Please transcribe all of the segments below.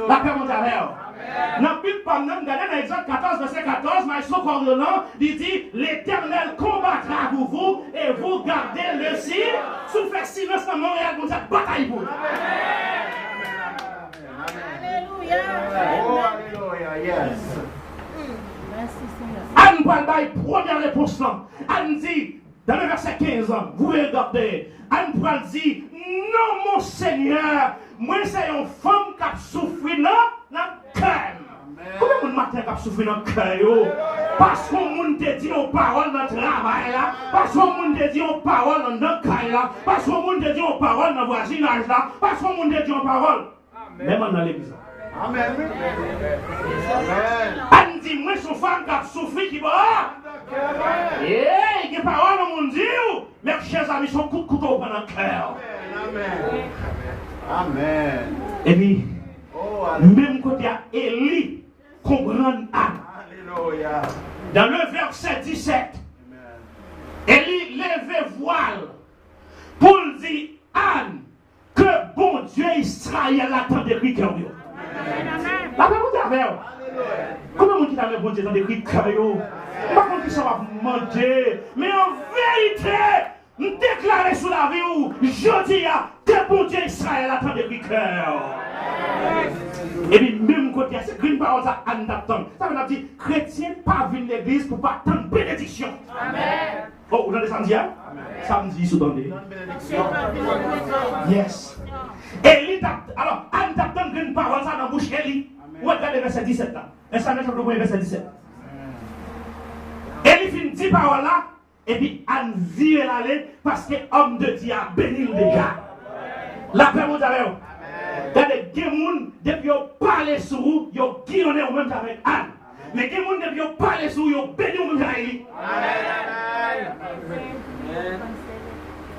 La paix monte avec vous. Dans la Bible, pendant dans Exode 14, verset 14, Maïso Cordolan, il dit l'Éternel combattra pour vous et vous gardez le ciel. Sous fait silence dans Montréal, vous êtes bataille pour vous. Alléluia. Oh, alléluia, yes. Merci Seigneur. Anne parle la première réponse là. Anne dit, dans le verset 15, vous regardez, Anne parle dit, non mon Seigneur, moi c'est une femme qui a souffert dans le cœur. Combien de matin qui a souffert dans le cœur? Parce qu'on monde te dit aux paroles dans le travail là, parce qu'on monde te dit aux paroles dans le caille là, parce qu'on monde te dit aux paroles dans le voisinage là, parce qu'on monde te dit aux paroles. Même dans l'église. Amen. Anne dit, moi, son femme qui a souffert, qui va. Et il y a parole dans mon Dieu. Mes chers amis, son coup de couteau pendant le cœur. Amen. Amen. Et puis, même quand il y a Élie, comprend Anne. Alléluia. Dans le verset 17, Élie lève voile pour dire Anne que bon Dieu Israël attend de cris cœur. La paix vous avez. Comment vous dites avec bon Dieu dans des cris cœur? Pas comme qui ça va vous demander, mais en vérité, nous déclarer sous la vie où je dis que bon Dieu Israël attend de cris cœur. Et puis même côté, c'est une parole ça Anne d'attendre. Ça veut dire chrétien pas venir l'église pour pas attendre bénédiction. Amen. Oh, vous entendez samedi hein? Samedi sous donné. Yes. Élie alors Anne d'attendre une parole ça dans bouche Élie. Regardez verset 17 là. Instant le premier verset 17. Élie fin dit parole là et puis Anne vire l'aller parce que homme de Dieu a béni déjà. La paix vous avez. Regardez, des gens, depuis qu'ils parlent sur vous, ils ont guillonné au même temps avec Anne. Mais des gens, depuis qu'ils parlent sur vous, ils ont béni au même temps avec Élie.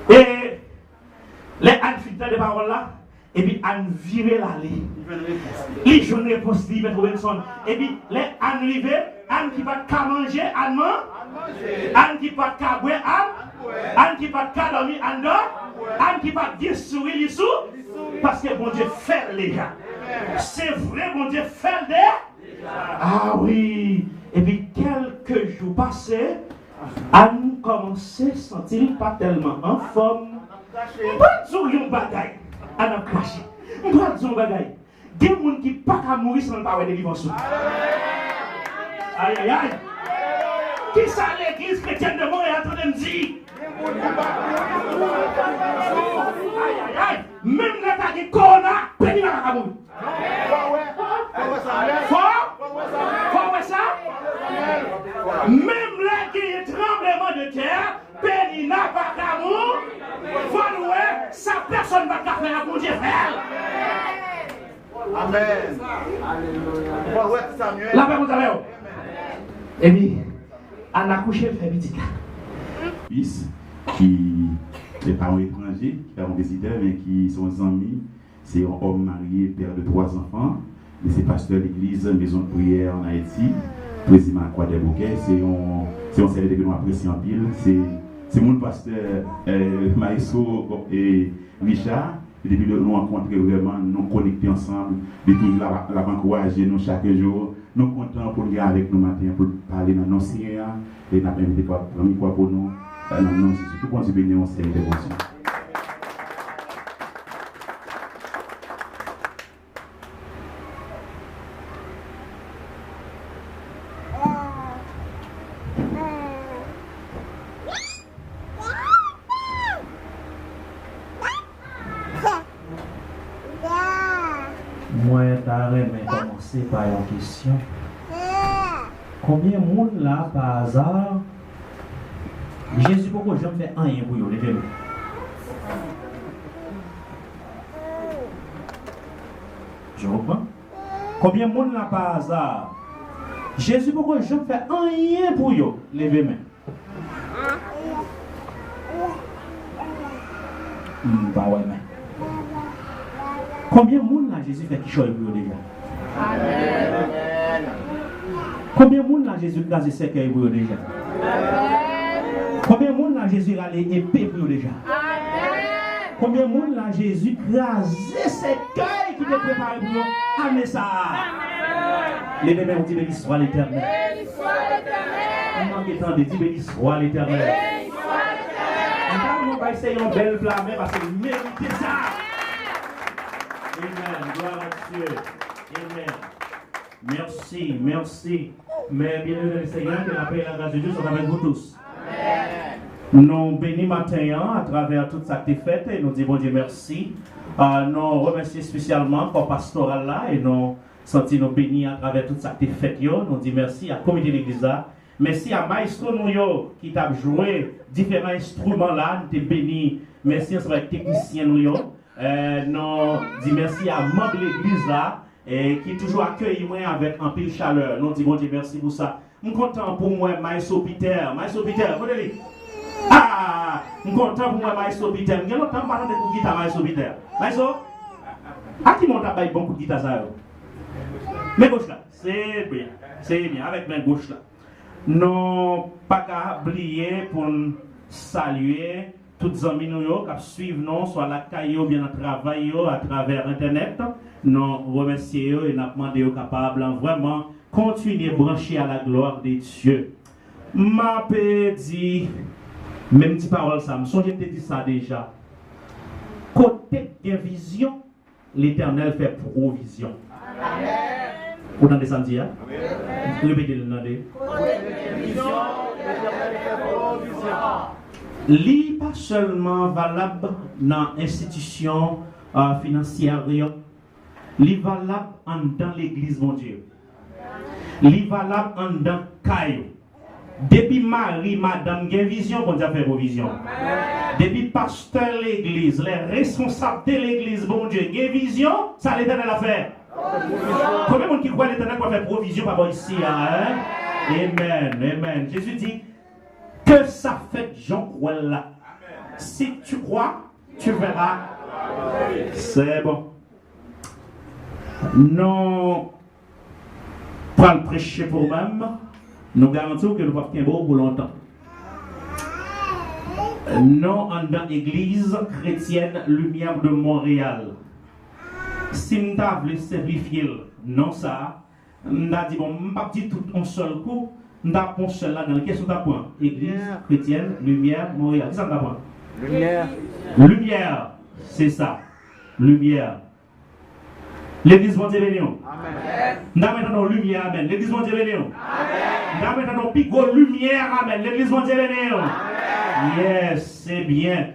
Et les Anne fit des paroles là, et puis Anne virait l'aller. Les jeunes réponses libres, Robinson. Et puis les Anne rivaient, Anne qui va pas manger, Anne mange. Anne qui va pas boire, Anne qui va pas dormir, Anne dort. Anne qui va bien sourire, il sourit. Parce que bon Dieu fait les gars. C'est vrai, bon Dieu fait des. Ah oui. Et puis quelques jours passés, Anne commençait à se sentir pas tellement en forme. On va dire un bagaille. Anne a craché. On va dire un bagaille. Des gens qui ne peuvent pas mourir sans pas avoir de vivance. Aïe aïe aïe. Qui ça l'église chrétienne de Montréal est en train de dire? Aïe aïe aïe. Même là, tu as dit corona, pénis dans la caboule. Faut ça? Même là, qui est tremblement de terre, pénis n'a pas caboule. Faut nous, ça personne ne va faire pour Dieu faire. Amen. La paix vous avez. Et puis, on a couché le fait petit. Fils qui les parents étrangers, qui sont visiteurs, mais qui sont amis. C'est un homme marié, père de 3 enfants. Mais c'est pasteur de l'église, maison de prière en Haïti, président à Croix-des-Bouquets. C'est un service que nous apprécions en pile. C'est mon pasteur Maïso et Richard. Et depuis nous rencontrer vraiment, nous connecter ensemble, de toujours la encourager nous chaque jour. Nous sommes contents pour nous avec nous matin pour parler dans nos Seigneur et nous avons invité pour nous. Non, c'est tout pour bénir, c'est l'intervention. Moi, je commencer par une question. Combien de monde là, par hasard, Jésus, pourquoi je me fais rien pour vous, levez-vous. Je reprends. Combien de monde là, par hasard, Jésus, pourquoi je me fais rien pour vous, levez-moi. Pas ouais, mais. Combien de monde là, Jésus fait qui choisit pour vous déjà? Amen. Combien de monde là, Jésus gazé cercueil pour vous déjà? Combien de monde là Jésus a l'épée pour nous déjà? Combien de monde là Jésus crasé ses cœurs qui te prépare pour nous, amenez ça. Les bébés ont dit béni soit l'Éternel. On manque tant de dire béni soit l'Éternel. On va essayer un bel plat, mais parce que méritez ça. Amen. Gloire à Dieu. Amen. Merci, merci. Mais bien aimé le Seigneur, que la paix et la grâce de Dieu sont avec vous tous. Nous bénissons matin à travers toute cette fête et nous disons Dieu merci. Nous remercions spécialement pour le pastoral là et nous sentons nous bénis à travers toute cette fête. Nous disons merci à la comité de l'église là. Merci à Maestro Nouyo qui t'a joué différents instruments là. Nous t'es bénis. Merci à les techniciens Nouyo. Nous disons merci à membres de l'église là. Et qui toujours accueille moi avec un pile chaleur. Nous disons Dieu merci pour ça. Je suis content pour moi, Maestro Peter. Maestro Peter, regardez. Ah, je suis content pour moi, Maestro Peter. Je suis longtemps pour parler de coup de guitare, Maestro Peter. Maestro, à qui monte à bon coup de guitare ça? Mais gauche là, c'est bien, avec main gauche là. Nous pas qu'à oublier pour saluer toutes les amis qui suivent nous, soit la caillou bien à travail à travers internet. Nous remercions et nous demandons capable vraiment continuer à brancher à la gloire de Dieu. Ma paix dit, même petite parole ça, je te dit ça déjà. Côté de vision, l'Éternel fait provision. Amen. Vous entendez ça dire? Répétez-le. Côté de vision, l'Éternel fait provision. Li pas seulement valable dans l'institution financière, li valable dans l'église, mon Dieu. Li valable dans Caillou. Depuis Marie, madame, gen vision, bon Dieu fait provision. Depuis pasteur l'église, les responsables de l'église, bon Dieu, gen vision, ça l'Éternel a fait. Combien de monde qui croit l'Éternel va faire provision par rapport ici, hein? Amen, amen. Jésus dit que ça fait Jean croit là. Si tu crois, tu verras. C'est bon. Nous prenons prêcher pour nous-mêmes. Nous garantissons que nous ne pouvons pas pour longtemps. Nous, en dans l'église chrétienne Lumière de Montréal. Si nous avons simplifié, non ça, nous avons dit, bon, je ne vais pas dire tout en seul coup. Nous avons seul là dans la question d'appoint. Église chrétienne Lumière Montréal. Qu'est-ce que nous avons? Lumière. Lumière, c'est ça. Lumière. L'église va dire béni. Amen. Nous avons maintenant lumière, amen. L'église va dire béni. Amen. Nous avons maintenant pico lumière, amen. L'église va dire béni. Amen. Yes, c'est bien.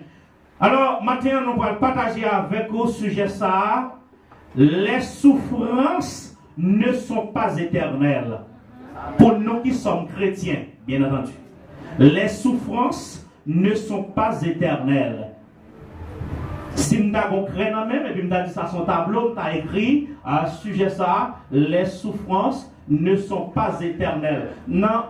Alors, maintenant, nous allons partager avec vous au sujet ça. Les souffrances ne sont pas éternelles. Pour nous qui sommes chrétiens, bien entendu. Les souffrances ne sont pas éternelles. Si nous avons créé même, et puis nous avons dit ça sur son tableau, nous avons écrit à ce sujet ça, les souffrances ne sont pas éternelles. Non,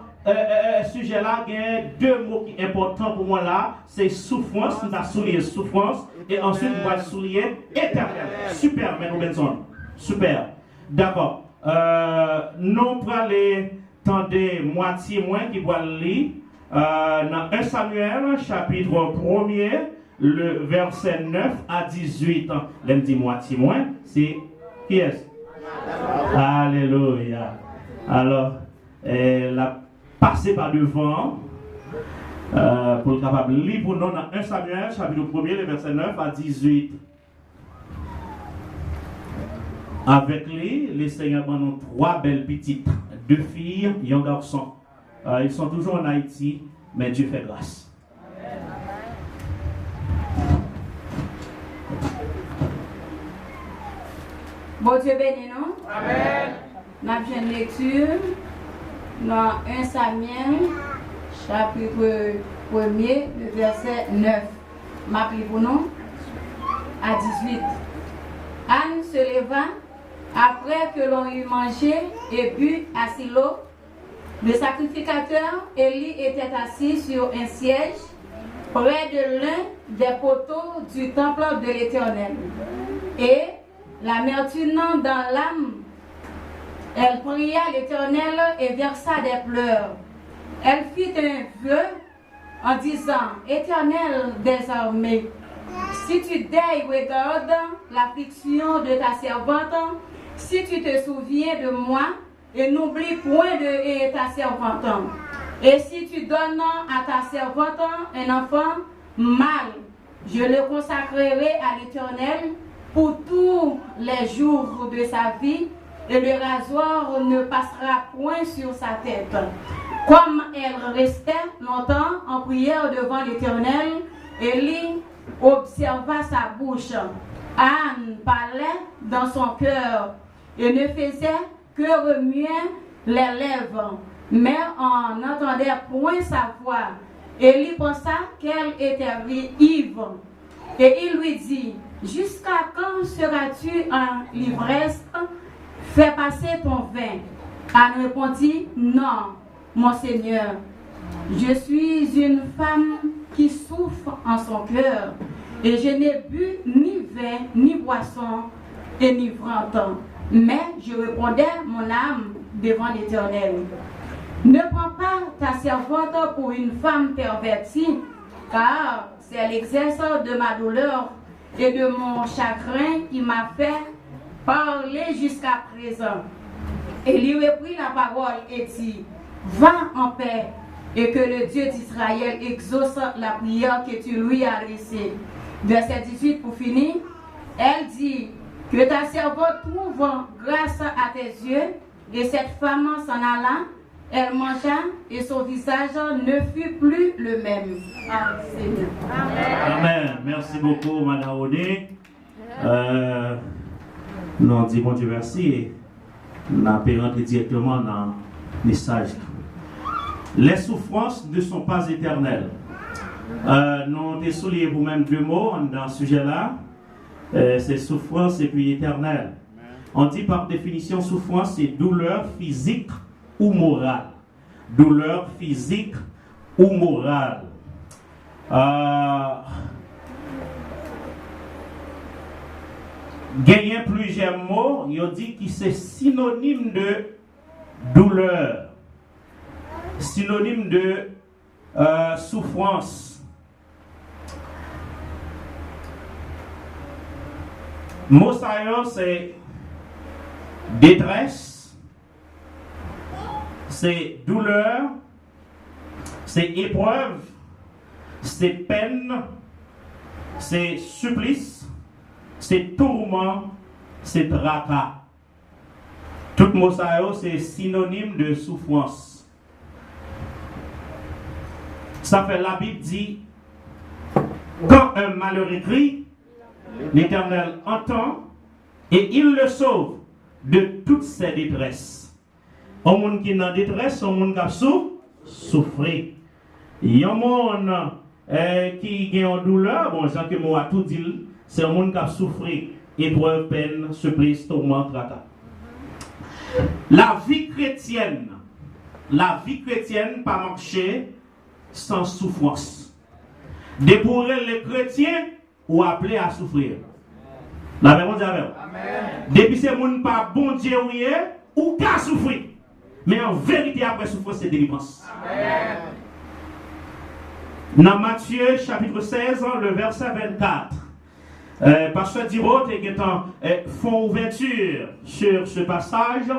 sujet là, il y a deux mots qui sont importants pour moi là, c'est souffrance, nous avons souligné souffrance, et ensuite nous allons souligner éternel. Super, M. Benson. Super. D'accord. Nous prenons les moitié moins qui vont lire dans 1 Samuel, chapitre 1er, le verset 9 à 18. L'un dit moitié moins, c'est qui est-ce? Alléluia. Alors, la passer par devant pour le capable de lire pour nous dans 1 Samuel, chapitre 1er, le verset 9 à 18. Avec lui, les seigneurs ont trois belles petites, 2 filles et un garçon. Ils sont toujours en Haïti, mais Dieu fait grâce. Bon Dieu béni, non? Amen. Nous avons une lecture dans 1 Samuel, chapitre 1er, le verset 9. M'appelez pour nous à 18. Anne se leva après que l'on eut mangé et bu à Silo. Le sacrificateur Élie était assis sur un siège près de l'un des poteaux du temple de l'Éternel. Et l'amertume dans l'âme, elle pria l'Éternel et versa des pleurs. Elle fit un vœu en disant: Éternel des armées, Si tu deuilles, regarde l'affliction de ta servante, si tu te souviens de moi, et n'oublie point de ta servante. Et si tu donnes à ta servante un enfant mâle, je le consacrerai à l'Éternel pour tous les jours de sa vie, et le rasoir ne passera point sur sa tête. Comme elle restait longtemps en prière devant l'Éternel, Élie observa sa bouche. Anne parlait dans son cœur et ne faisait que remuer les lèvres, mais on n'entendait point sa voix. Élie pensa qu'elle était ivre, et il lui dit: jusqu'à quand seras-tu en ivresse? Fais passer ton vin. Anne répondit: non, mon Seigneur, je suis une femme qui souffre en son cœur, et je n'ai bu ni vin, ni boisson enivrante. Mais je répondais mon âme devant l'Éternel. Ne prends pas ta servante pour une femme pervertie, car c'est l'exerce de ma douleur et de mon chagrin qui m'a fait parler jusqu'à présent. Élie reprit la parole et dit: va en paix, et que le Dieu d'Israël exauce la prière que tu lui as adressée. Verset 18 pour finir. Elle dit: que ta servante trouve grâce à tes yeux. Et cette femme s'en alla, elle mangea, et son visage ne fut plus le même. Amen. Amen. Merci beaucoup, Madame Odé. Nous disons bon Dieu merci et nous allons rentrer directement dans le message. Les souffrances ne sont pas éternelles. Nous avons souligné vous-même deux mots dans ce sujet-là. C'est souffrance et puis éternelle. On dit par définition souffrance, c'est douleur physique ou morale. Douleur physique ou morale. Gagner plusieurs mots, il dit que c'est synonyme de douleur, synonyme de souffrance. Mot saillant, c'est détresse, c'est douleur, c'est épreuve, c'est peine, c'est supplice, c'est tourment, c'est tracas. Tout mot saillant, c'est synonyme de souffrance. Ça fait la Bible dit, quand un malheureux crie, l'Éternel entend et il le sauve de toutes ses détresses. Un monde qui est en détresse, un monde qui a souffert. Il y a un monde qui est en douleur, bon, Jean que moi tout dit, c'est un monde qui a souffert, épreuve, peine, supplice, tourment, tracas. La vie chrétienne pas marcher sans souffrance. De pour les chrétiens ou appelé à souffrir. La même chose avec. Depuis ces gens pas bon Dieu ou qu'à souffrir. Mais en vérité après souffrance c'est délivrance. Dans Matthieu chapitre 16 le verset 24. Pasteur Diraud est font ouverture sur ce passage.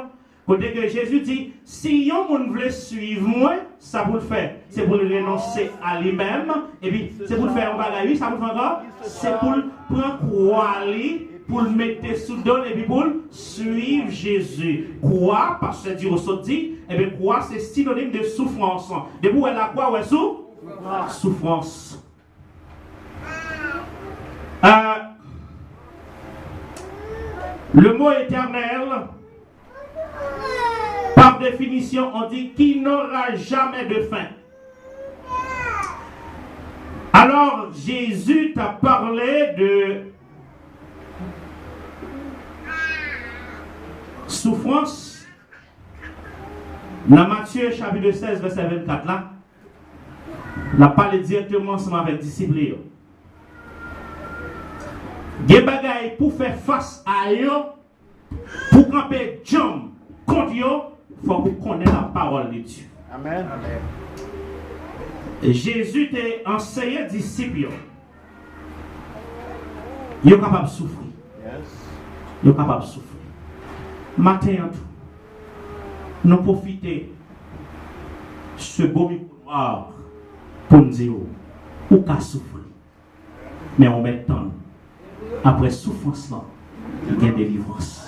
Côté que Jésus dit, si yon moun veut suivre moi, ça pour le faire. C'est pour le renoncer à lui-même. Et puis, c'est pour le faire en bagaille, ça pour le faire. C'est pour le prendre croix, pour le mettre sous donne et puis pour suivre Jésus. Croix, parce que Dieu dit, et bien croix, c'est synonyme de souffrance. De vous, elle a quoi, ouais, souffrance. Le mot éternel, par définition, on dit qu'il n'aura jamais de fin. Alors, Jésus t'a parlé de souffrance. Dans Matthieu chapitre 16, verset 24, là, on a parlé directement ensemble avec les disciples. Des bagailles pour faire face à eux, pour camper jambes contre eux, il faut qu'on connaisse la parole de Dieu. Amen. Jésus t'a enseigné disciples. Ils sont capables de souffrir. Yes. Ils sont capables de souffrir. Matin, nous profitons de ce beau miroir pour nous dire où qu'à souffrir. Mais on met le temps. Après souffrance, il y a délivrance.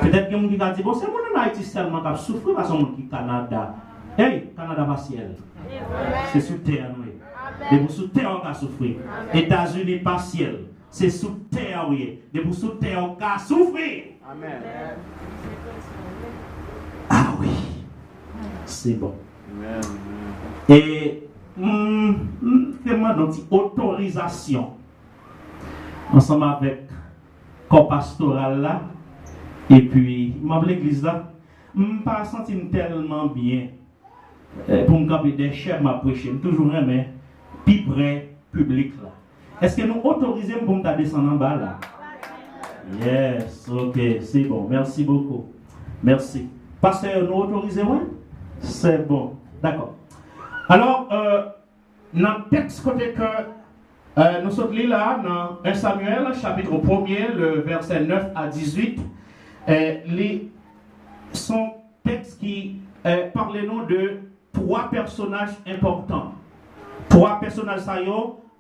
Peut-être que quelqu'un qui dit, bon, c'est mon en Haïti seulement qui a souffert parce que mon qui Canada. Hey, Canada pas ciel. C'est sous terre, oui. Et pour sous terre, on a souffert. États-Unis pas ciel. C'est sous terre, oui. Et pour sous terre, on a souffert. Amen. Ah oui. C'est bon. Amen. Et vraiment donc autorisation ensemble avec corps pastoral là et puis membre l'église là pas senti tellement bien pour me camper des chefs m'a prêcher toujours mais plus près public là. Est-ce que nous autorisons pour me descendre en bas là? Yes, OK, c'est bon. Merci beaucoup. Merci. Pasteur, nous autorisons? C'est bon. D'accord. Alors, dans le texte côté que nous sommes là, dans 1 Samuel, chapitre 1er, le verset 9 à 18, son texte qui parle nous de 3 personnages importants. 3 personnages, ça y est,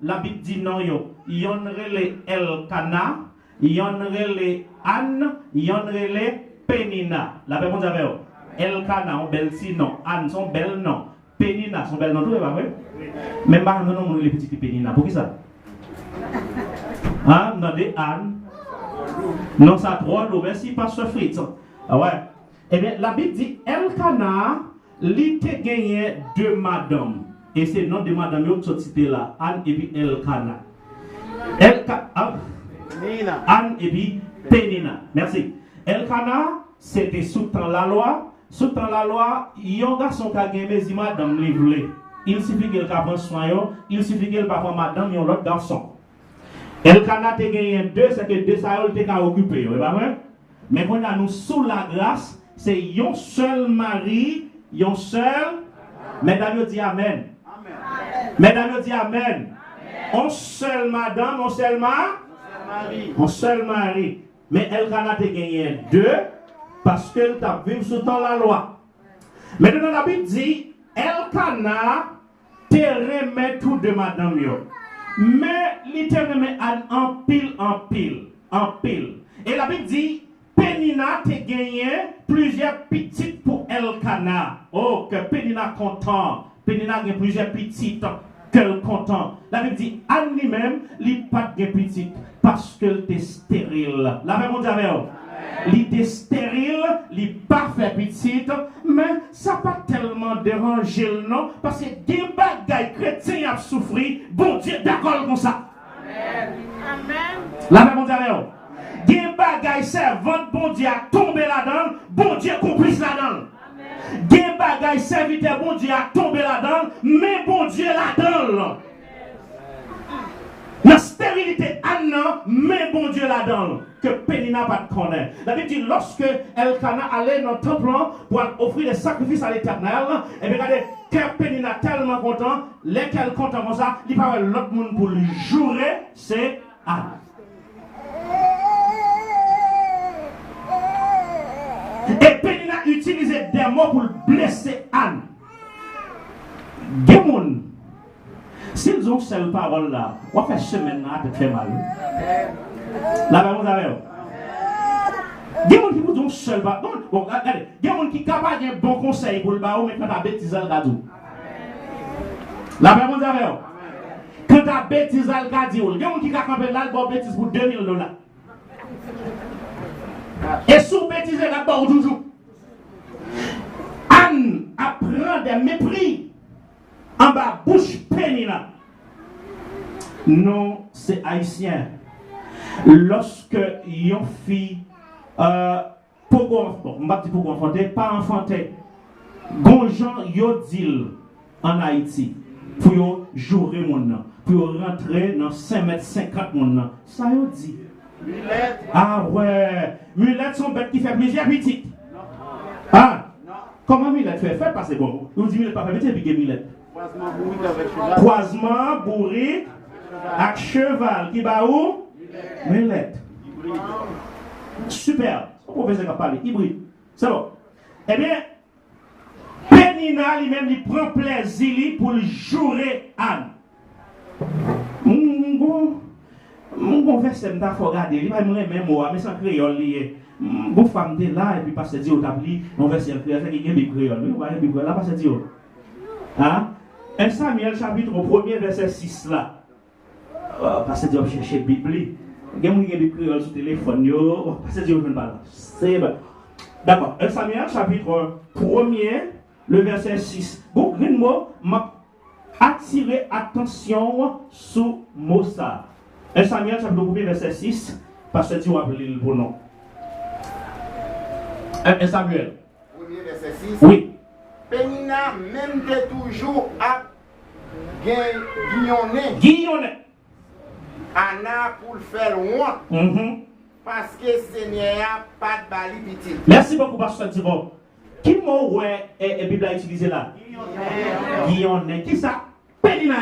la Bible dit non, il y en a les Elkana, il y en a les Anne, il y en a les Penina. La réponse est Elkana, on bel si non, Anne, son bel nom. Penina, son bel nom, tout est pas vrai? Même pas non, les petits Penina. Pour qui ça? Hein? Non, des Anne. Non, ça drôle, merci, Pasteur Fritz. Ah ouais. Eh bien, la Bible dit Elkana, il te gagné 2 madames. Et c'est le nom de madame qui sont là, Anne et puis Elkana. Anne et puis Penina. Merci. Elkana, c'était sous la loi. Sous la loi, il y a un garçon qui a gagné des madame livrées. Il suffit qu'il prenne soin, il suffit qu'il prenne madame et l'autre garçon. Elkana a gagné 2, c'est que 2 ça a occupé. Mais quand nous sous la grâce, c'est un seul mari, un seul. Mesdames, dit Amen. Mesdames, dit Amen. Un seul madame, un seul mari. Un seul mari. Mais Elkana a gagné 2 parce qu'elle t'a vécu sous la loi. Maintenant, la Bible dit Elkana te remet tout de madame. Mais il te remet en pile. Et la Bible dit Penina te gagné plusieurs petites pour Elkana. Oh, que Penina content. Penina a plusieurs petites qu'elle content. La Bible dit Anne lui-même, il n'a pas de petite parce qu'elle est stérile. La réponse est il était stérile, il n'a pas fait petite, mais ça n'a pas tellement dérangé le nom parce que des bagailles chrétiens ont souffert. Bon Dieu, d'accord comme ça. Amen. La réponse est des bagailles servantes, bon Dieu a tombé là-dedans, bon Dieu complice là-dedans. Des bagailles serviteurs, bon Dieu a tombé là-dedans, mais bon Dieu là-dedans. La stérilité, Anna, mais bon Dieu là-dedans, que Penina pas de connaître. La Bible dit, lorsque Elkana allait dans le temple pour offrir des sacrifices à l'Éternel, et bien regardez, que Penina tellement content, lesquels content comme ça, il parle l'autre monde pour lui jurer, c'est Anne. Et Penina utilisait des mots pour blesser Anne. Des gens, s'ils ont cette parole là, on va faire semaine là, ça fait mal. La parole avec des gens qui vous ont seul parole. Bon, regardez, des gens qui sont capables de bon conseil pour le baou, mais quand tu as bêtise al gadou. La parole avec quand tu as bêtise al gadou, des gens qui sont capables de l'album bêtise pour $2000. Et sous bêtise là-bas toujours. Anne apprend des mépris en bas bouche Penina. Non, c'est haïtien. Lorsque une fille pour enfanter, pas enfanter, gonjan yo dit en Haïti pour jouer mon nom, pour rentrer dans 5,50 m mon nom. Ça yo dit. Mulette. Ah ouais, mulette sont bêtes qui fait plusieurs petites. Ah, comment mulette fait? Fait passer bon. Nous dit mulette pas fait petit, puis mulette. Croisement bourrique avec cheval. Qui va où? Mais lettre. Super. Le professeur a parlé. Hybride. C'est bon. Eh bien, Pénina lui-même, il prend plaisir pour jouer Anne. Mon verset, il faut regarder. Il va me même moi, mais sans créole lié. Bon femme de là, et puis passer Dieu, t'applies, mon verset en créole, c'est qu'il y a des créoles. Oui, voilà, des créoles. Là, passer Dieu. Hein? 1 Samuel, chapitre 1er, verset 6 là. Passer Dieu, chercher la Bible. Il y a des créoles sur le téléphone. Passer Dieu, je ne parle pas. C'est bon. D'accord. 1 Samuel, chapitre 1er, le verset 6. Bon, un mot m'a attiré attention sur mot ça. 1 Samuel, chapitre 1er, verset 6. Pasteur Dieu, appelez le bon nom. 1 Samuel. 1er verset 6. Oui. Pénina même de toujours à guillonner. Guillonnet. Anna pour le faire loin. Parce que Seigneur n'a pas de bali petit. Merci beaucoup, Pasteur Divo. Qui mot ouais et Bible a utilisé là? Guillonnet. Qui ça? Pénina.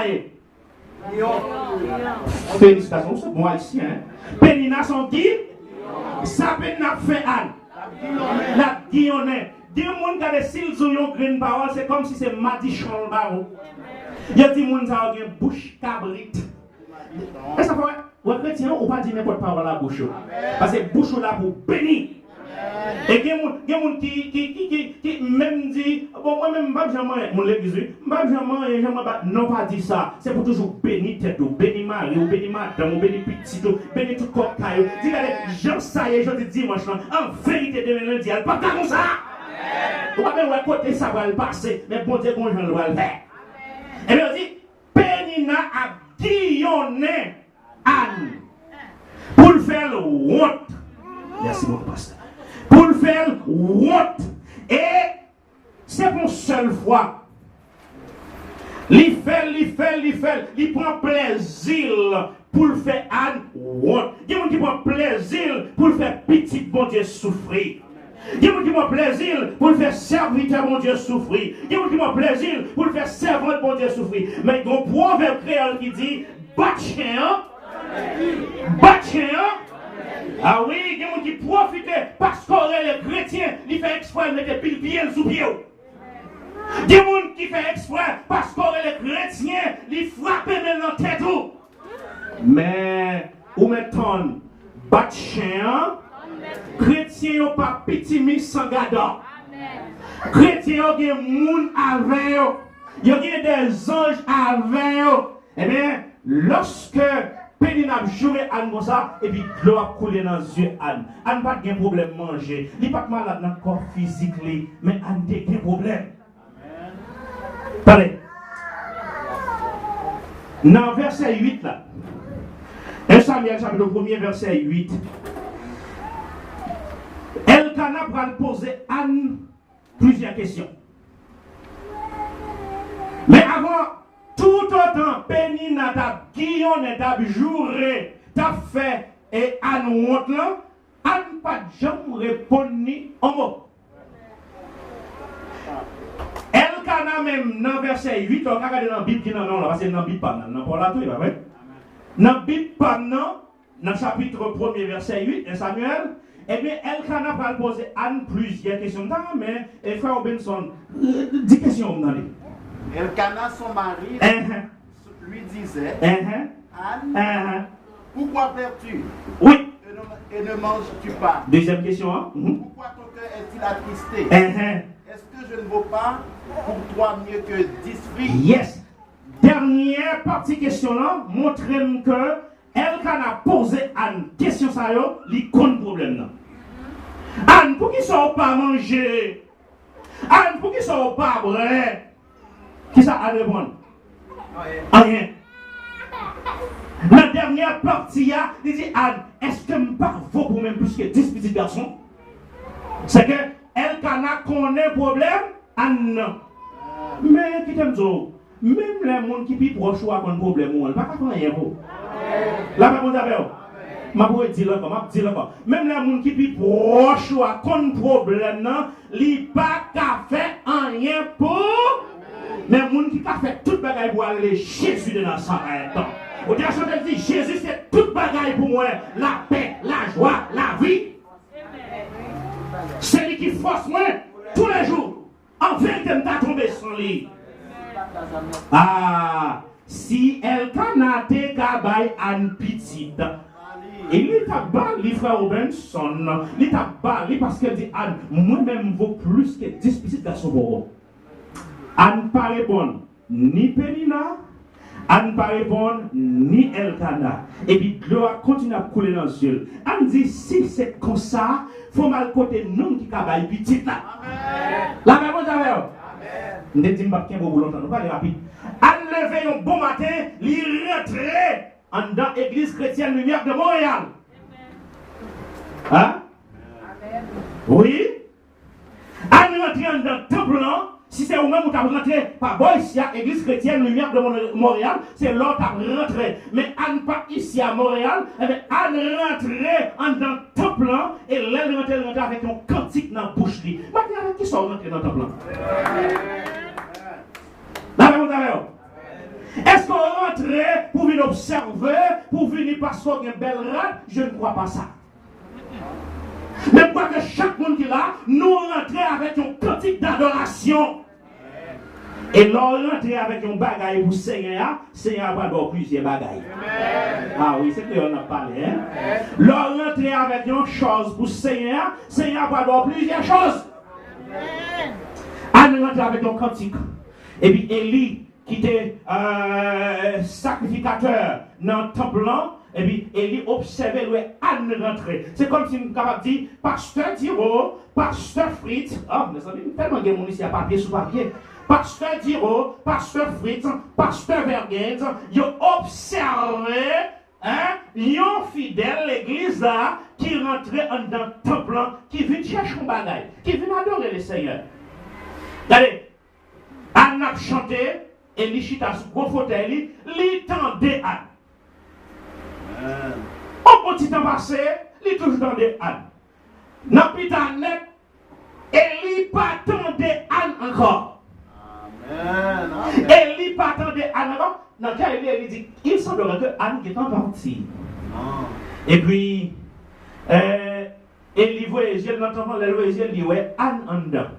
Félicitations, c'est bon haïtien. Pénina son qui? Ça Pénina fait Anne. La Guillonnet. Des gens qui ont des cils sur une green parole, c'est comme si c'est madichon le baron. Il y a des gens qui ont une bouche cabrite. Et ça fait, ouais, chrétien, on ne peut pas dire n'importe parole à la bouche. Parce que bouche là pour bénir. Et il y a des gens qui même dit, bon, moi-même, je ne sais pas l'église, non pas dire ça. C'est pour toujours bénir tête, bénir mari, bénir madame, bénir petit, bénir tout corps. Dis, Jean, ça y est, je te dis, dimanche, en vérité, de lundi, elle pas comme ça. On va même côté ça va le passer, mais bon Dieu, bon Jean va le faire. Et bien, on dit, Pénina a guillonné Anne pour le faire le honte. Merci beaucoup, pasteur. Pour le faire honte. Et c'est pour une seule fois. Il prend plaisir pour le faire Anne honte. Il y a des gens qui prennent plaisir pour le faire petit bon Dieu souffrir. Il y a des gens qui prennent plaisir pour le faire serviteur bon Dieu souffrir. Il y a des gens qui prennent plaisir pour le faire servante bon Dieu souffrir. Mais il y a un proverbe créole qui dit bat chien. Ah oui, il y a des gens qui profitent parce qu'on est les chrétiens, ils font exprès de mettre pile pied sous pied. Il y a des gens qui font exprès parce qu'on est les chrétiens, ils frappent même dans la tête. Mais, où mettons, bat chien, chrétiens n'ont pas petit mis sans gadon. Chrétiens ont des gens avec eux. Il y a des anges avec eux. Eh bien, lorsque Pénina a joué Anne comme ça, et puis l'eau a coulé dans les yeux Anne. Anne n'a pas de problème de manger. Il n'est pas malade dans le corps physique, mais Anne a des problèmes. Parlez. Dans verset 8 là. 1 Samuel chapitre 1er verset 8. Elkana va poser Anne plusieurs questions. Mais avant tout autant, Pénina t'a guillonné, t'a juré, t'a fait et Anne honte là, Anne pas jamais répondre ni un mot. Elkana même dans verset 8, on regarde dans la Bible qui non là, parce que dans la Bible pas dans pour la tout, pas vrai? Dans la Bible pas non, dans le chapitre 1er verset 8, 1 Samuel, eh bien Elkana va poser Anne plusieurs questions. Mais frère Benson, 10 questions dans les. Elkana, son mari, lui disait, Anne, pourquoi pleures-tu? Oui. Et ne manges-tu pas? Deuxième question. Hein? Pourquoi ton cœur est-il attristé? Est-ce que je ne vaux pas pour toi mieux que 10 filles? Yes. Dernière partie question là, montrez-moi que Elkana posé Anne question ça, il compte problème là. Anne, pour qui ça pas manger? Anne, pour qui ça pas boire? Qui ça a répondre? Rien. La dernière partie, il dit Anne, est-ce que je vaut pour même plus que 10 petits garçons? C'est que Elkana connaît un problème? Anne non. Mais qui t'aime ça? Même les gens qui sont proches ont un problème, ils ne peuvent pas rien pour. La réponse est je vais dire encore. Même les gens qui sont proches ont un problème, ils ne peuvent pas faire rien pour. Mais les gens qui ont fait tout le bagage pour aller Jésus de Nazareth. Ou bien chanter dit, Jésus c'est toute bagaille pour moi. La paix, la joie, la vie. C'est lui qui force moi tous les jours. En vérité, je suis tombé sur lui. Ah, si elle canate kabay an petite. Et il t'a bali, frère Robinson. Il t'a bali parce qu'elle dit, Anne, moi-même vaut plus que 10 petites garçons pour Anne pas répondre ni Penina, Anne pas répondre ni Elkana. Et puis, gloire continue à couler dans le ciel. Anne dit, si c'est comme ça, il faut mal côté non qui kabay petite là. La même chose avec vous. Je ne dis pas qu'il y a beaucoup longtemps, nous parlons rapide. Anne levé un bon matin, il rentrait dans l'église chrétienne Lumière de Montréal. Hein? Oui? Anne rentrait dans le temple, si c'est vous-même qui avez rentré par Boïsia, l'église chrétienne Lumière de Montréal, c'est l'autre qui a rentré. Mais Anne pas ici à Montréal, Anne rentrait dans le temple et elle rentrait avec un cantique dans la bouche. Maintenant, qui sont rentrés dans le temple? Est-ce qu'on rentrait pour venir observer, pour venir parce qu'on a une belle rate? Je ne crois pas ça. Mais je crois que chaque monde qui est là, nous rentrons avec un cantique d'adoration. Et l'on rentre avec un bagaille pour Seigneur, Seigneur va avoir plusieurs bagailles. Ah oui, c'est que l'on a parlé. Hein? L'on rentre avec une chose pour Seigneur, Seigneur va avoir plusieurs choses. On rentre avec un cantique. Et puis Élie, qui était sacrificateur dans le temple, et puis Élie observait où Anne rentrait. C'est comme si nous capable de dire, pasteur Diro, pasteur Fritz, oh, mais ça dit tellement de monde ici à papier sous papier. Pasteur Diro, pasteur Fritz, pasteur Vergens, ils ont observé un fidèle l'église là qui rentrait dans le temple, qui vient chercher un bagage, qui vient adorer le Seigneur. Regardez, Anne a chanté, et il chita sur gros fauteuil, il tendait Anne. Au petit temps passé, il toujours tendait Anne. Dans le temps net, et il pas tendait Anne encore. Et il pas tendait Anne encore. Dans le cas, il dit, il semblerait que Anne est en partie. Et puis, il voit les yeux, notamment les yeux, il dit, ouais, Anne en dedans.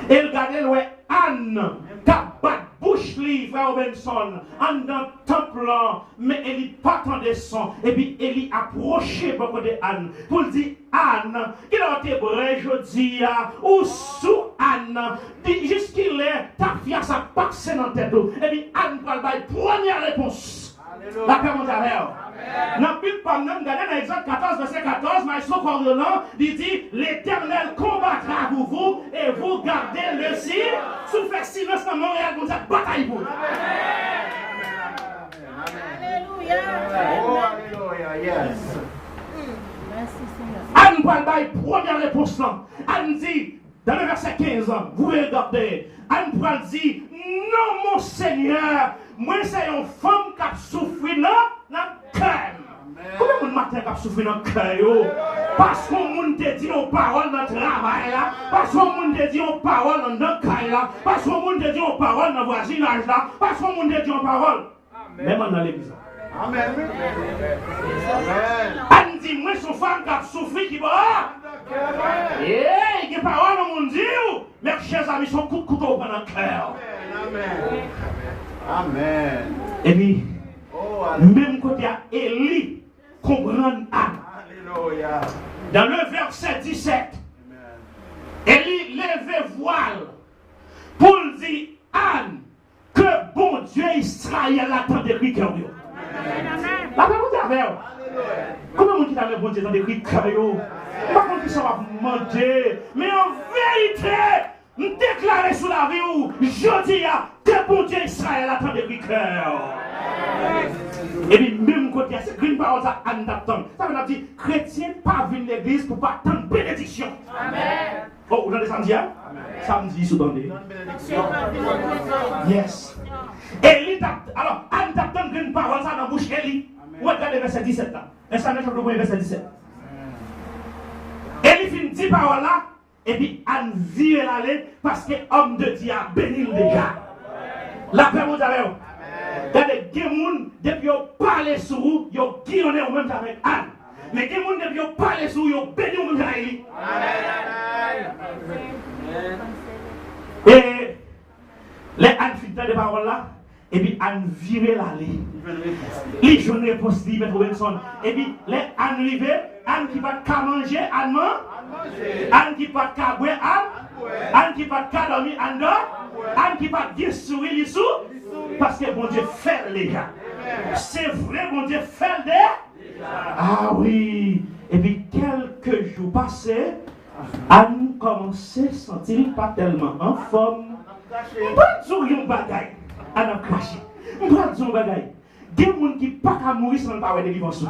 Et il regarde, ouais, Anne, qui bat bouche li, frère Robinson, en dans le temple, mais elle n'est pas tant de son. Et puis, elle est approchée beaucoup de Anne. Pour dire, Anne, qui a été bré, je dis, ou sous Anne, jusqu'il est, ta fille a sa passe dans la tête. Et puis, Anne prend la première réponse. La paix mondiale. Dans le but, par même, dans Exode 14, verset 14, Maïso Cordolan, il dit, l'Éternel combattra pour vous et vous gardez le ciel. Sous fait silence dans Montréal, vous êtes bataille pour. Alléluia. Oh, alléluia, yes. Anne parle de première réponse. Anne dit, dans le verset 15, vous regardez, Anne parle dit, non mon Seigneur, moi c'est une femme qui a souffert dans le cœur. Comment mon matin qui a souffert dans le cœur? Parce qu'on moun te dit une parole dans le travail là, parce qu'on moun te dit une parole dans le caille là, parce qu'on moun te dit une parole dans le voisinage là, parce qu'on moun te dit une parole. Même dans l'église. Amen. Anne dit, moi c'est une femme qui a souffert qui va. Et qui parole dans mon Dieu, mes chers amis, sont coup de couteau dans le cœur. Amen. Amen. Et puis, même côté à Élie, comprendre Anne. Alléluia. Dans le verset 17, Élie lève voile pour dire Anne que bon Dieu Israël attend des cris cœur. La parole est avec vous. Comment on dit que bon Dieu attend des cris cœur? Pas qu'on ça va vous mentir, mais en vérité, nous déclarer sous la vie où je dis que bon Dieu Israël attend des cris cœur. Et puis, même côté, c'est une parole à Anne d'Apton. Ça veut dire, chrétien, pas venir l'église pour pas attendre bénédiction. Amen. Oh, vous entendez samedi, hein? Samedi, sous donné. Yes. Élie, alors, Anne d'Apton, une parole ça dans la bouche Élie. Vous regardez verset 17 là. Instant chapitre 1, verset 17. Élie finit 10 paroles là, et puis Anne vire l'aller parce que l'homme de Dieu a béni déjà. La paix vous avez. Regardez. des gens, depuis qu'ils parlent sur vous, ils ont guillonné au même avec Anne. Mais des gens, depuis qu'ils parlent sur vous, ils ont béni au même avec lui. Et les Anne filtrent des paroles là, et puis Anne vire l'allée. Les jeunes réponses dit, M. Robinson. Et puis les Anne rive, Anne qui va pas manger, Anne mange. Anne qui va pas boire, Anne qui va pas dormir, Anne dort. Anne qui va bien sourire, les sous. Parce que bon Dieu fait les gars. C'est vrai, bon Dieu fait des. Ah oui. Et puis quelques jours passés, Anne commençait à se sentir pas tellement en forme. On va dire un bagaille. Anne a craché. On va dire un bagaille. Des gens qui ne peuvent pas mourir sans ne pas avoir de délivrance.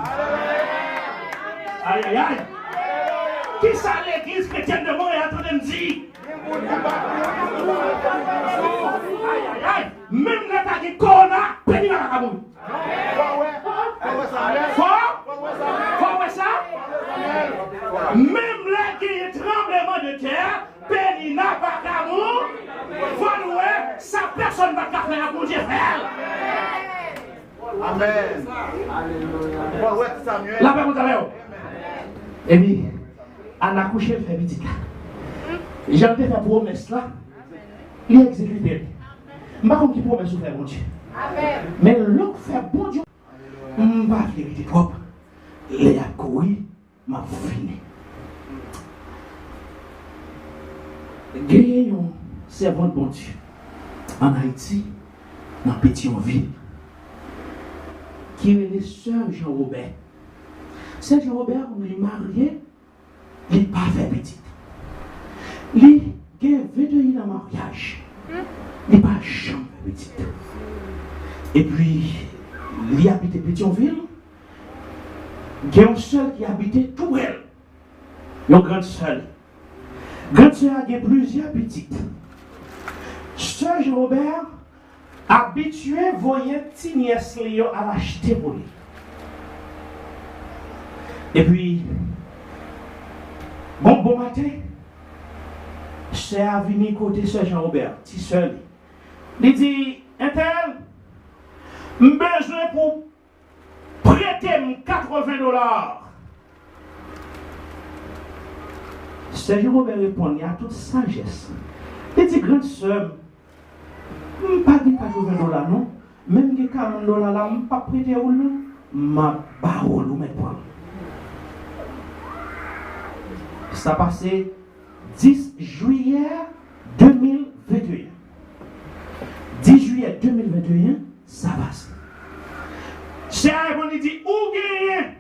Aïe aïe aïe. Qui ça l'église chrétienne de Montréal est en train de me dire? Aïe aïe aïe. Même l'état qui corona, pénis à la mourir. Faut ça? Même là qui est tremblement de terre, pénis n'a pas qu'à mourir. Faut nous, ça personne va faire à Dieu faire. Amen. La paix vous avez. Et puis, on a couché le fait petit. J'ai fait promesse là, il est exécuté. Je ne sais pas qui promesse vous faire bon Dieu. Mais l'autre fait bon Dieu. Je ne vais pas faire propre. Les a couru, m'a fini. Gagnons servant de bon Dieu en Haïti, dans Pétionville, qui est le sœur Jean-Robert. Sœur Jean-Robert, on est marié, il n'est pas fait petit. Il a 21 ans de mariage. Il n'est pas jamais petit. Et puis, il habite Pétionville. Il y a un seul qui habite Tourelle. Il y a une grande sœur. Grande sœur a plusieurs petites. Sœur Jean-Robert, habitué, voyait Tiniès Léo à l'acheter pour lui. Et puis, bon matin, sœur a venu côté sœur Jean-Robert, petit seul. Il dit, Intel, j'ai besoin pour prêter $80. Sœur Jean-Robert répond, il y a toute sagesse. Il dit, grande sœur, je ne pas $80, non. Même si $40 là, je ne peux pas prêter ou non. Ma parole ou maintenant. Ça passé 10 juillet 2021. 10 juillet 2021, ça passe. C'est un qui dit, où gagne?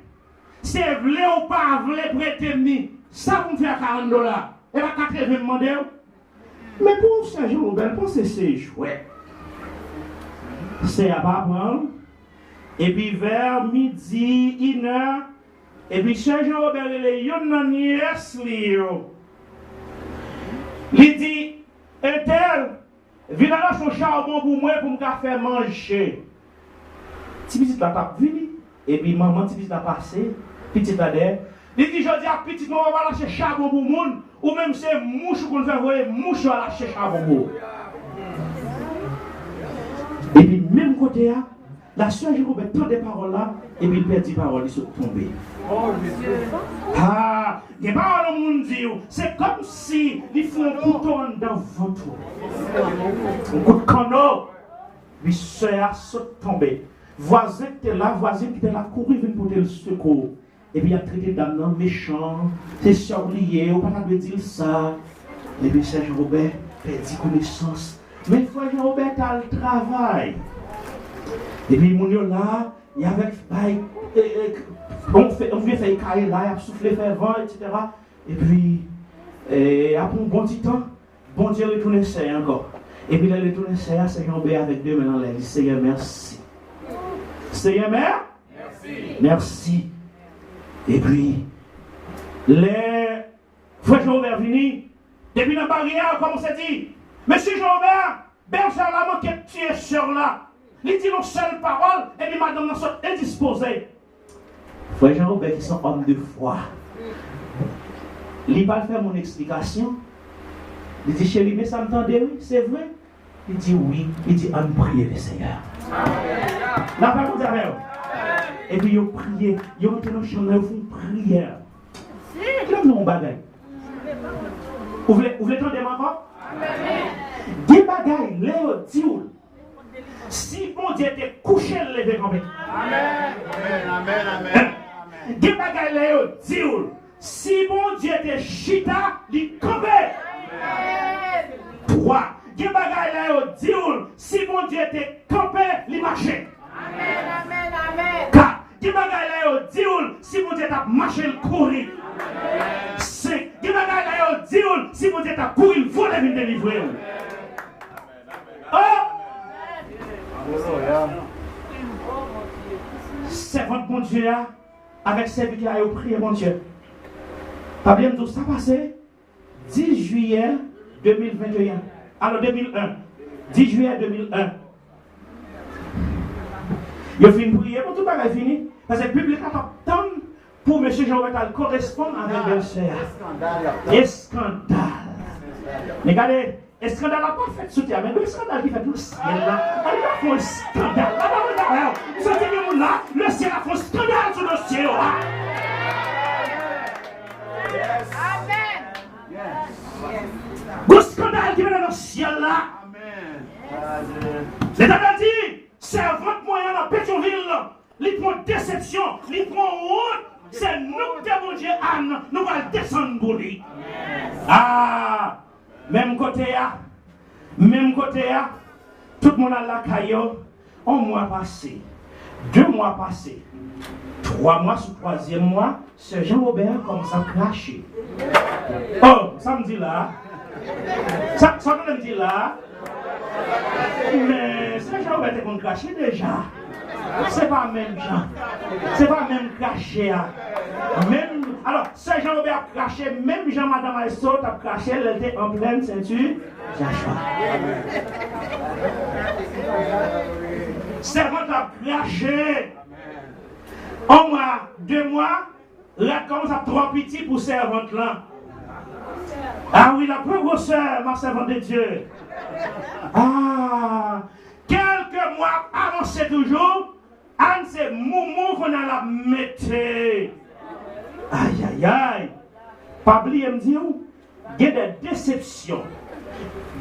C'est vrai ou pas vrai prêter ni. Ça vous fait $40. Et pas 80 demander. Mais pour ça, Jean-Robert, pense que c'est chouette. C'est à pas prendre. Et puis vers midi, 1h, et puis Sœur Jean-Robert, il y a une nièce. Il dit, Intel, viens là son charbon pour moi pour me faire manger. Petit petit la tape vini. Et puis maman, petit petit la passé, petit la der. Il dit, je dis à petit maman, on va lâcher charbon pour moun, ou même c'est mouche qu'on fait voir, mouche à lâcher charbon pour. Et puis même côté là, la sœur Jean-Robert tant des paroles là, et puis il perd des paroles, ils sont tombés. Ah, des paroles au monde dit, c'est comme si ils font un couteau dans votre. Un coup de canot, puis sœur saute tombée. Voisin qui était là, voisin qui était là, courir pour le secours. Et puis il a traité d'âme méchant, c'est sœur lié, on ne peut pas dire ça. Et puis sœur Jean-Robert perdit connaissance. Mais frère Jean-Robert a le travail. Et puis, mon là, il y avait on vient faire carré là, il a soufflé, faire vent, etc. Et puis, après un bon petit temps, bon Dieu retourne ça encore. Et puis, il a retourné ça, c'est Jean-Robert avec deux mains dans l'air. Seigneur, merci. Seigneur, merci. Merci. Et puis, les frères Jean-Robert venus, depuis la barrière, comme on s'est dit, Monsieur Jean-Robert, berger la manque de tuer sur là. Il dit nos seules paroles, et puis madame nous sommes indisposés. Frère Jean-Robert, qui sont hommes de foi. Il va faire mon explication. Il dit, chérie, mais ça m'entendait, oui, c'est vrai. Il dit oui. Il dit, on prie le Seigneur. La paix vous avez. Et puis, ils prié. Ils ont été dans le chambre, ils font prière. Qui est mon bagage? Vous voulez entendre encore? Des bagailles, Léo, Dioul. Si bon Dieu était couché, levé comme Amen. Amen. Amen. Des bagailles, Léo, Dioul. Si bon Dieu était chita, il campé. 3. Des bagailles, Léo, Dioul. Si bon Dieu était campé, il marchait. Amen, amen. 4. Des bagailles, Léo, Dioul. Si bon Dieu était marché, il courit. 5. Des bagailles, Léo, Dioul. Si bon Dieu était couru, il volait, il délivrer. Oh! Servante mon Dieu avec serviteur qui a prié mon Dieu. Pas bien tout ça passé 10 juillet 2021. Alors 2001. 10 juillet 2001. Il a fini de prier, pour tout le monde fini. Parce que le public attend pour M. Jean-Bertal correspondre avec belle-sœur. Et scandale. Regardez. Et scandale n'a pas fait sous terre, mais le scandale qui fait tout le ciel là, il a fait un scandale. Vous savez que là, le ciel a fait un scandale sur le ciel. Amen. Le scandale qui vient dans le ciel là. L'État a dit, servante moyen dans Pétionville, il prend déception, il prend honte. C'est nous qui avons dit Anne, nous allons descendre pour lui. Ah! Même côté, tout le monde a la caillou, 1 mois passé, 2 mois passé, 3 mois sur 3e mois, c'est Jean-Robert commence à cracher. Oh, ça me dit là, ça me dit là, mais c'est Jean-Robert qui a craché déjà. C'est pas même Jean, c'est pas même craché. Même, alors, Saint Jean-Robert a craché, même Jean-Madame Aïssot a craché, elle était en pleine ceinture. Joshua. Servante a craché. 1 mois, 2 mois, là commence à 3 petits pour servante là. Ah oui, la pauvre sœur, ma servante de Dieu. Ah, quelques mois avancés toujours, Anne c'est moumou qu'on a la mettre. Aïe, aïe, aïe. Pas oublier me dire, il y a des déceptions.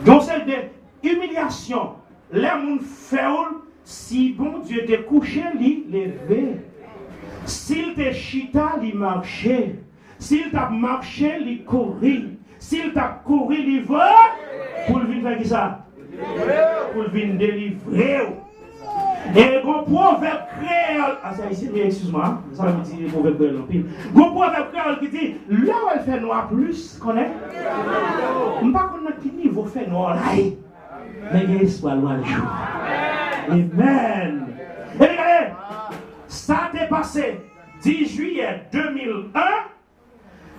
Donc, c'est des humiliations. Les gens font, si bon Dieu te couché, il levé. S'il te chita, il marchait. S'il t'a marché, il courit. S'il t'a couru, il va. Pour venir faire ça? Pour venir délivrer. Et un proverbe créole, ah ça ici, mais excuse-moi, ça veut dire proverbe créole en pile. Un proverbe créole qui dit, là où elle fait noir plus, connaît? Je ne sais pas quel niveau fait noir là. Mais il y a espoir loin le jour. Amen. Et regardez, ça t'est passé 10 juillet 2001,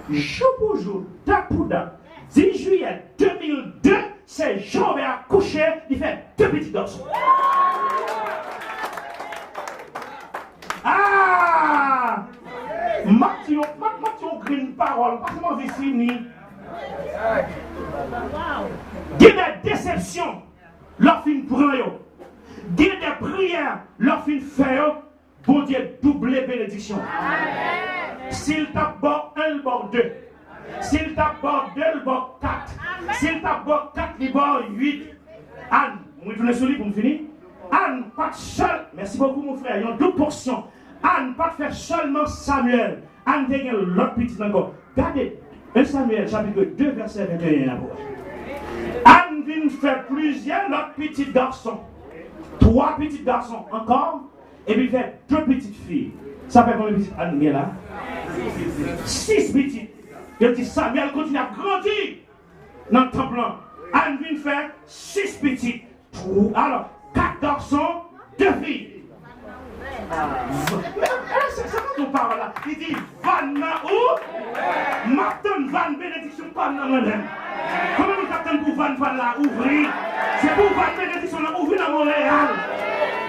jour pour jour, date pour date. 10 juillet 2002, c'est Jean-Robert couché, il fait 2 petits garçons. Ah! Mathieu, green parole, parce que moi j'ai fini. Il y a des déceptions, leur fin prend. Il y a des prières, leur fin fait. Bon Dieu, double bénédiction. S'il t'a bord 1, le bord 2. S'il t'a bord 2, le bord 4. S'il t'a bord 4, le bord 8. Anne, on va tourner sur lui pour me finir. Anne, pas seul. Merci beaucoup, mon frère. Il y a une double portion. Anne, pas faire seulement Samuel. Anne, il y a l'autre petit encore. Regardez, 1 Samuel, chapitre 2, verset 21. Anne vient faire plusieurs autres petits garçons. 3 petits garçons encore. Et puis fait 2 petites filles. Ça fait combien de petites Anne là? 6 petites. Il dit Samuel continue à grandir dans le temple. Anne vient faire 6 petites. Alors, 4 garçons, 2 filles. C'est ça qu'on parle là. Il dit Vanna où? Martin Van bénédiction pas dans madame. Comment nous attendons pour Van là ouvrir? C'est pour Van bénédiction là ouvrir dans Montréal.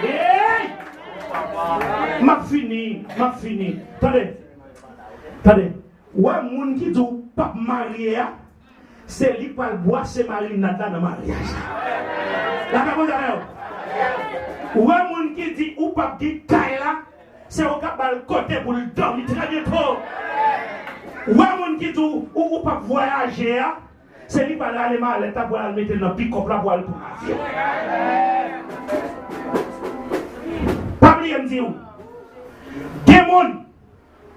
Hey! M'a fini. Attendez. Ouais, moun qui dit pas marié, c'est lui qui va boire ses maris dans le mariage. La parole d'ailleurs. Ou un monde qui dit ou pas dit taille là, c'est au cap le côté pour le dormir très bientôt. Ou un monde qui dit ou pas voyager, c'est lui pas aller mal, l'état pour aller mettre dans le pick-up là pour aller pour l'avion. Pas oublier me dire. Des monde,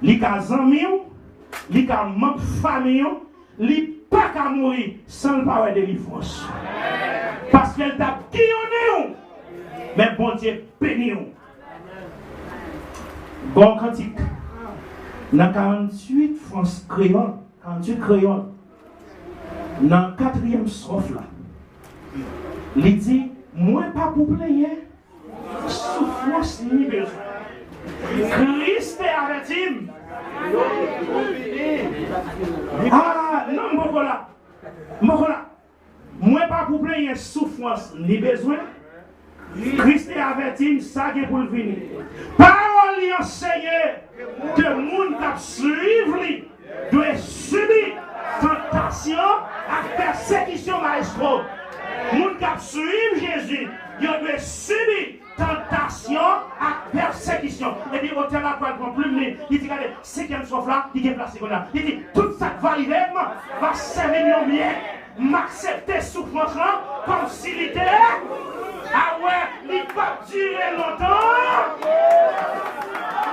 li ka zanmi ou, li ka membre famille ou, li pas qu'à mourir sans le pas de délivrance. Parce qu'elle t'a guillonné ou, mais bon Dieu béni ou. Bon cantique. Dans 48 France créole, 48 créole, dans 4e strophe là, il dit, moi pas pour player, souffrance ni besoin. Christ est avec him. Ah, non, Mokola. Moi pas pour player, souffrance ni besoin. Christ est avec him, ça qui est pour le venir. Parole lui enseigne que le monde qui suivre doit subir tentation et persécution maestro. Le monde qui suivre Jésus, il doit subir tentation et persécution. Et puis, au terme là, pour plus, il dit, regardez, 5e sauf là, il est placé comme là. Il dit, tout ça va arriver, va servir bien, m'accepter souffrance là, comme s'il était. Ah ouais, il va durer longtemps.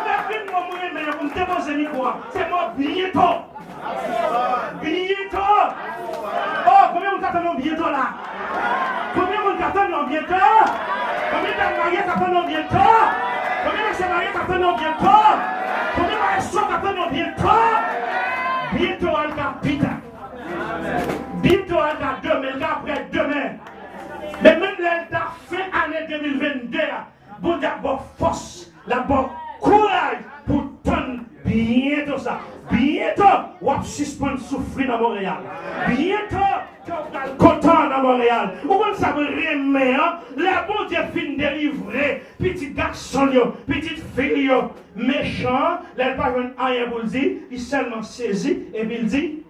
Mais puis, moi, pour me déposer le micro, c'est moi bientôt. Bientôt. Oh, combien vous attendez bientôt là? Combien vous attendez bientôt? Combien de mariés attendent bientôt? Combien de mariés attendent bientôt? Combien de soeurs attendent bientôt? Bientôt, elle va pita. Bientôt, elle va demain, elle va après demain. Mais même elle a fait année 2022, vous avez bonne force, la bonne courage pour donner bientôt ça. Bientôt, vous allez suspendre souffrir dans Montréal. Bientôt, vous allez content dans Montréal. Vous allez savoir, la bon Dieu fin délivrer. Petit garçon, petite fille, méchant, les parents rien pour le dire, il seulement saisi et il dit.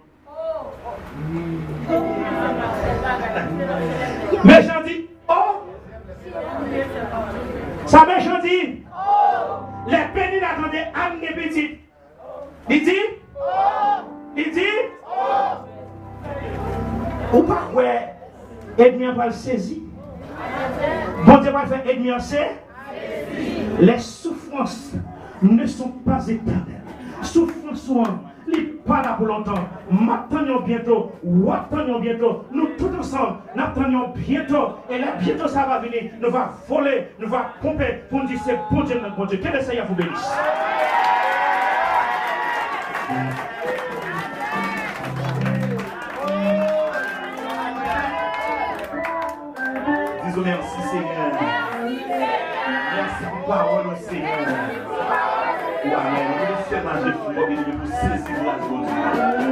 Méchant dit, oh! Ça méchant dit, oh! Les pénis attendaient amener petit. Il dit, oh! Il dit, oh! Ou pas ouais, ennemi va le saisir. Bon Dieu va faire ennemi en c'est. Les souffrances ne sont pas éternelles. Souffrances sont pas là pour longtemps. M'attendons bientôt, ou attendons bientôt. Nous tous ensemble, nous attendons bientôt. Et là, bientôt ça va venir. Nous va voler, nous va pomper pour nous dire c'est bon Dieu, notre bon Dieu. Que le Seigneur vous bénisse. Disons merci Seigneur. Merci pour la parole au Seigneur. Amen. Nous sommes pour saisir la joie.